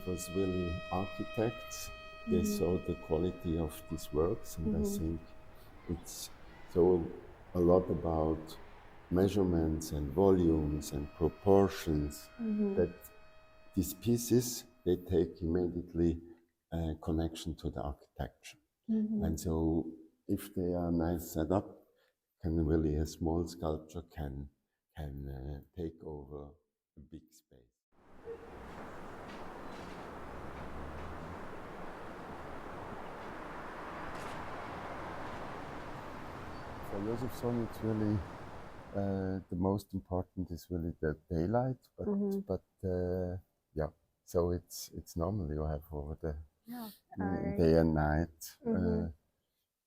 was really architects. They saw the quality of these works, and I think it's so a lot about measurements and volumes and proportions that these pieces, they take immediately a connection to the architecture. And so if they are nice set up, can really a small sculpture can take over a big space. For Josephsohn, it's really the most important is really the daylight, but yeah. So it's normal you have over the day and night.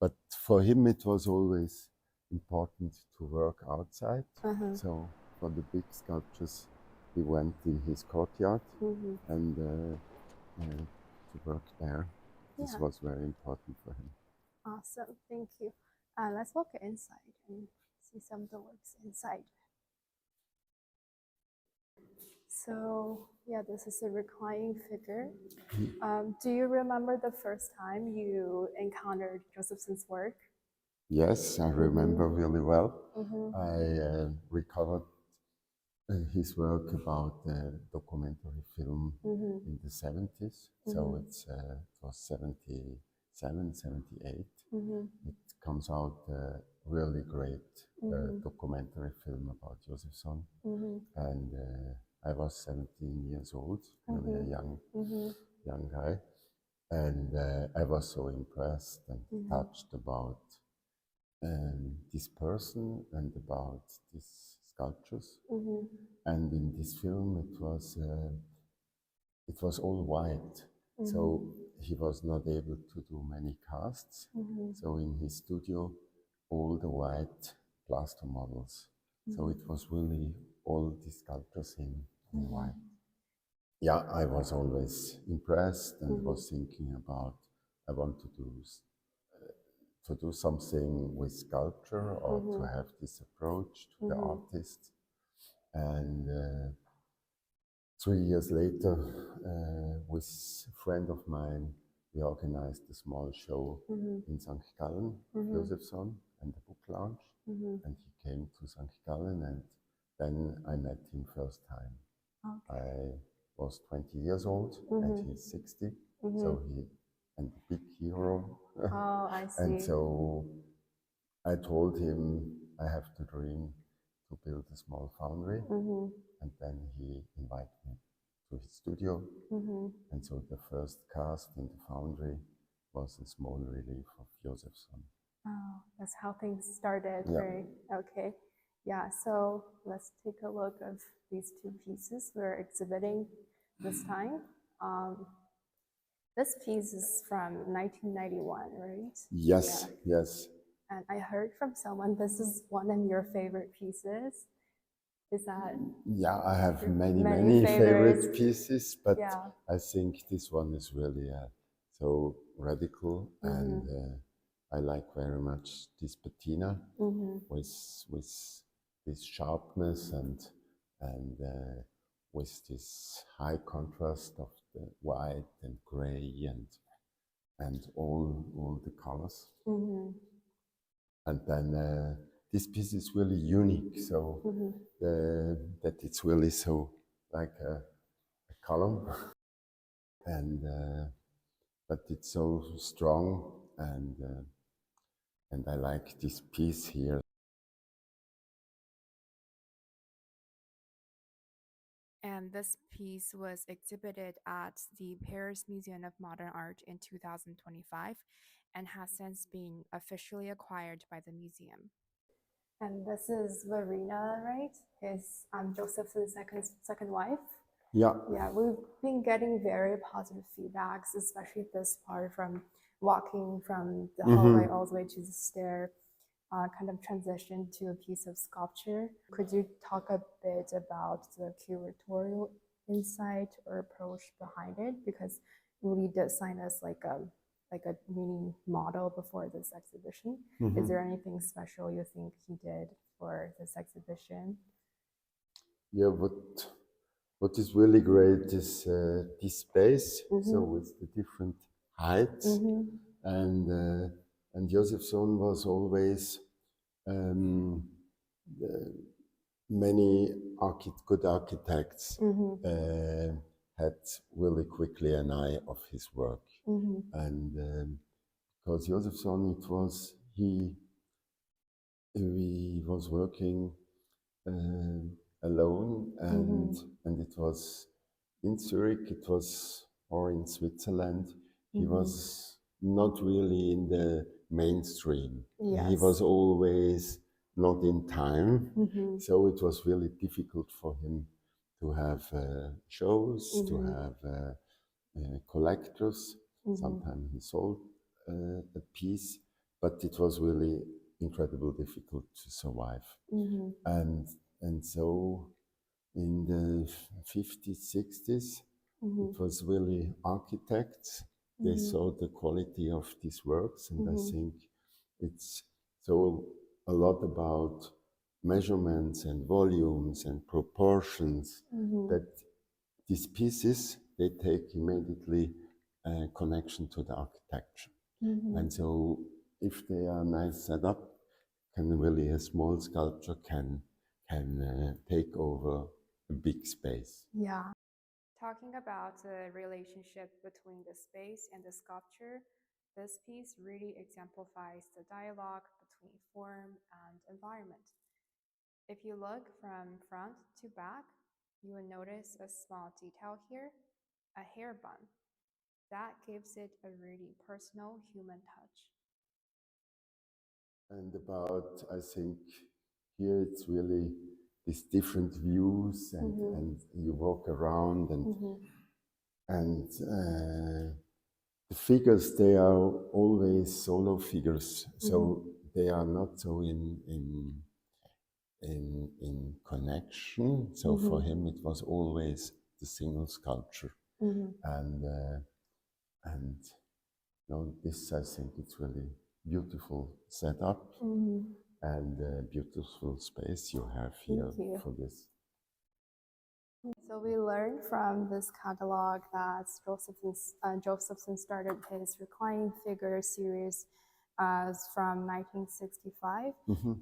But for him, it was always important to work outside. So for the big sculptures, he went in his courtyard and to work there. This was very important for him. Awesome, thank you. Let's walk inside and see some of the works inside. So yeah, this is a reclining figure. Do you remember the first time you encountered Josephson's work? Yes, I remember really well. I recovered his work about the documentary film in the 70s. So it was 77, 78. It comes out a really great documentary film about Josephsohn. And I was 17 years old, really a young guy. And I was so impressed and touched about this person and about these sculptures. And in this film, it was all white. So he was not able to do many casts. So in his studio, all the white plaster models. So it was really all the sculptures in white. Yeah, I was always impressed and was thinking about, I want to do something with sculpture or to have this approach to the artist. And 3 years later, with a friend of mine, we organized a small show in St. Kälin, Josephsohn, and the book launch. And he came to St. Kälin, and then I met him first time. I was 20 years old, and he's 60, so and a big hero. Oh, I see. And so I told him I have to dream to build a small foundry, and then he invited me to his studio. And so the first cast in the foundry was a small relief of Josephsohn. Oh, that's how things started, right? Okay. Yeah, so let's take a look of these two pieces we're exhibiting this time. This piece is from 1991, right? Yes, yes. And I heard from someone this is one of your favorite pieces. Is that? Yeah, I have many favorite pieces, but I think this one is really so radical, and I like very much this patina with this sharpness and with this high contrast of the white and gray and all the colors. And then this piece is really unique, so that it's really so like a column, and but it's so strong, and I like this piece here. And this piece was exhibited at the Paris Museum of Modern Art in 2025 and has since been officially acquired by the museum. And this is Verena, right? His Josephson's second wife. Yeah. Yeah, we've been getting very positive feedbacks, especially this part from walking from the hallway all the way to the stair. Kind of transition to a piece of sculpture. Could you talk a bit about the curatorial insight or approach behind it? Because we did sign us like a mini model before this exhibition. Is there anything special you think he did for this exhibition? Yeah, what what is really great is this space, so with the different heights, and Josephsohn was always many good architects had really quickly an eye of his work, and because Josephsohn, he was working alone, and it was in Zurich, it was or in Switzerland. He was not really in the mainstream. He was always not in time, so it was really difficult for him to have shows, to have collectors. Sometimes he sold a piece, but it was really incredibly difficult to survive. And so in the 50s, 60s, it was really architects. They saw the quality of these works, and I think it's so a lot about measurements and volumes and proportions that these pieces, they take immediately a connection to the architecture. And so if they are nice set up, can really a small sculpture can take over a big space. Yeah. Talking about the relationship between the space and the sculpture, this piece really exemplifies the dialogue between form and environment. If you look from front to back, you will notice a small detail here, a hair bun. That gives it a really personal human touch. And about, I think, here it's really these different views, and you walk around, and the figures, they are always solo figures, so they are not so in connection. So for him, it was always the single sculpture, and you know, this, I think it's really beautiful setup and a beautiful space you have here for this. So we learned from this catalog that Josephsohn started his Reclining Figure series from 1965,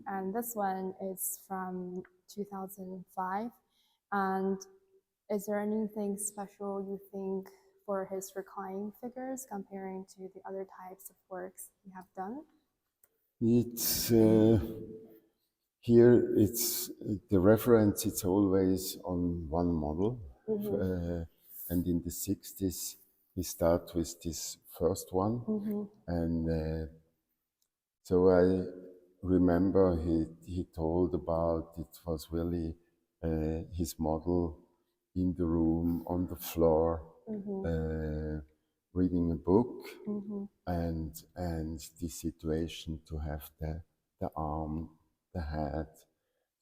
and this one is from 2005. And is there anything special you think for his reclining figures comparing to the other types of works you have done? It's here. It's the reference. It's always on one model, and in the 60s he started with this first one, and so I remember he told about it was really his model in the room on the floor, reading a book, and the situation to have the arm, the head,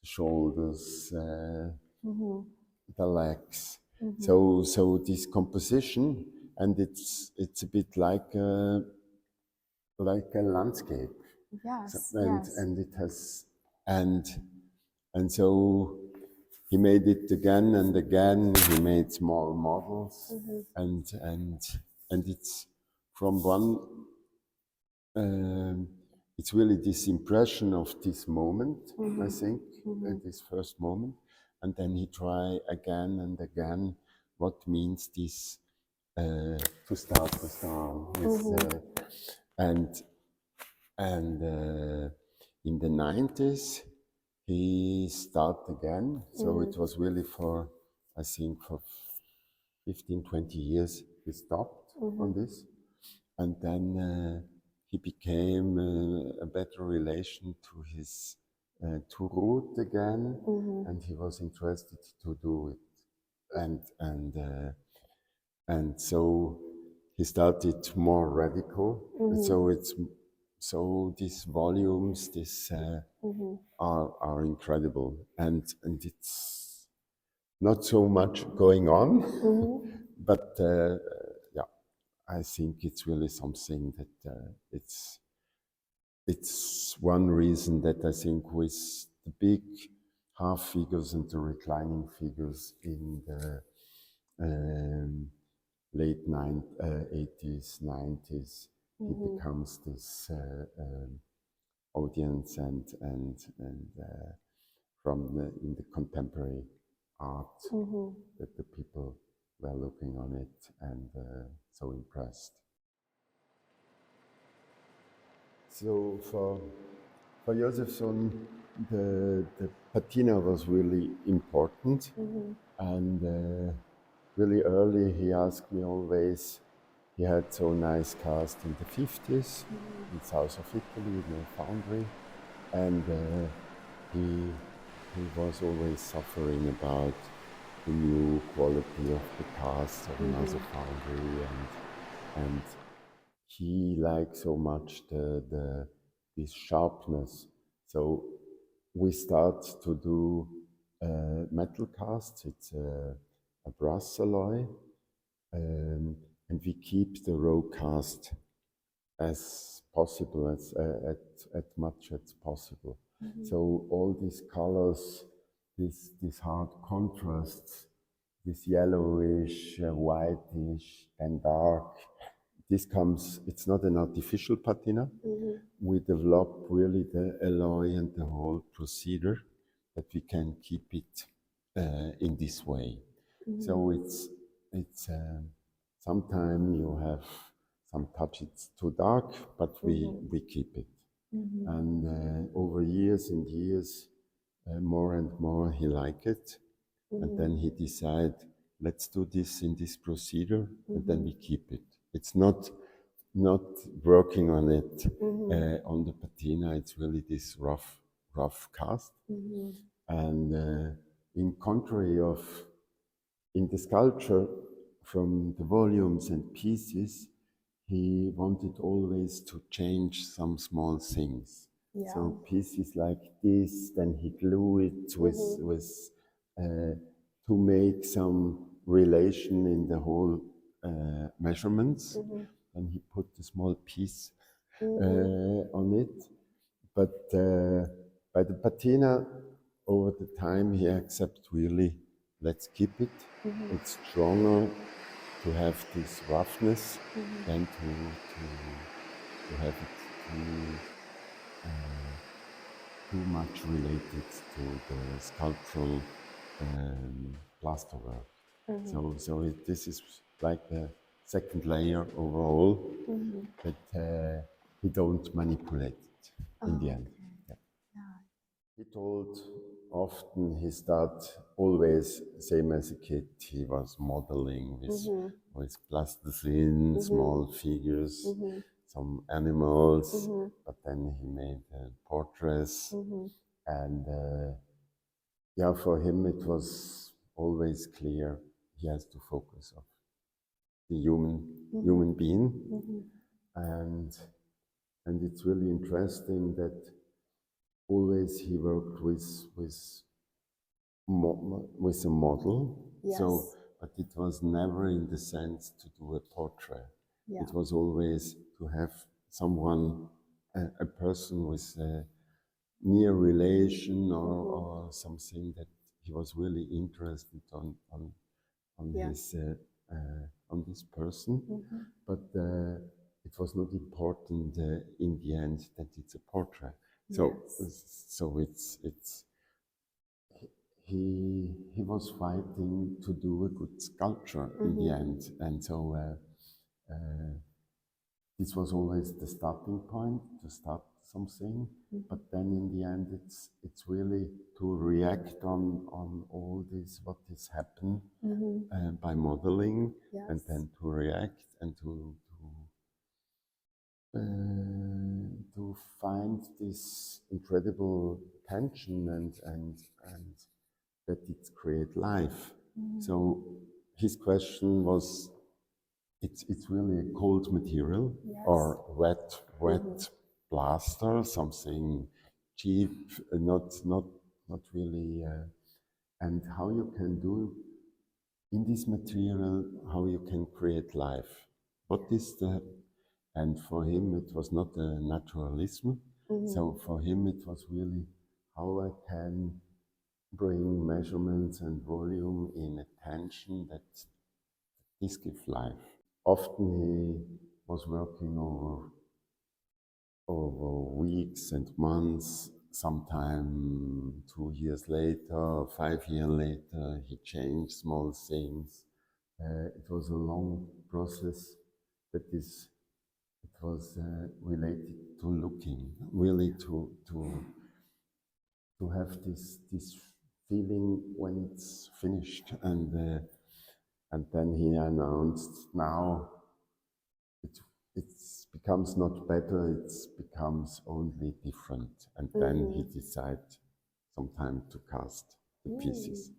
the shoulders, the legs. So this composition, and it's a bit like a landscape. Yes, And it has and so he made it again and again. He made small models, and it's from one. It's really this impression of this moment, I think, this first moment, and then he try again and again what means this to start with the arm, and in the 90s he started again. So it was really for, I think, for 15-20 years he stopped on this, and then he became a better relation to his to root again, and he was interested to do it, and so he started more radical. So these volumes, are incredible, and it's not so much going on, but yeah, I think it's really something that it's one reason that I think with the big half figures and the reclining figures in the late 80s, 90s, he becomes this audience and in the contemporary art that the people were looking on it and so impressed. So for Josephsohn, the patina was really important, and really early he asked me always. He had so nice cast in the 50s in south of Italy in a foundry, and he was always suffering about the new quality of the cast of another foundry, and he liked so much this sharpness. So we start to do metal casts. It's a brass alloy, and we keep the raw cast as possible, as much as possible. So all these colors, these hard contrasts, this yellowish, whitish, and dark, this comes, it's not an artificial patina. We develop really the alloy and the whole procedure that we can keep it in this way. So it's sometimes you have some touch, it's too dark, but we keep it. And over years and years, more and more he liked it. And then he decided, let's do this in this procedure, and then we keep it. It's not working on it on the patina. It's really this rough cast. And in contrary of in the sculpture, from the volumes and pieces, he wanted always to change some small things. So pieces like this, then he glue it with to make some relation in the whole measurements. And he put a small piece on it. But by the patina, over the time, he accepted really, let's keep it. It's stronger to have this roughness than to have it too much related to the sculptural plasterwork. So this is like the second layer overall, but he don't manipulate it in the end. He told often he start always same as a kid. He was modeling with plasticine, small figures, some animals, but then he made portraits, and for him it was always clear he has to focus on the human being, and it's really interesting that always he worked with a model. So, but it was never in the sense to do a portrait. It was always to have someone, a person with a near relation or something that he was really interested on this person. But it was not important in the end that it's a portrait. So it's he was fighting to do a good sculpture in the end, and so this was always the starting point to start something. But then in the end, it's really to react on all this what is happened by modeling, and then to react and to find this incredible tension and that it create life. So his question was, it's really a cold material or wet plaster, something cheap, not really, and how you can do in this material, how you can create life. What is the, and for him it was not a naturalism. So for him it was really how I can bring measurements and volume in a tension that this gives life. Often he was working over weeks and months. Sometime 2 years later, 5 years later, he changed small things. It was a long process, but it was related to looking, really to have this feeling when it's finished, and then he announced, now it becomes not better, it becomes only different, and then he decided sometime to cast the pieces.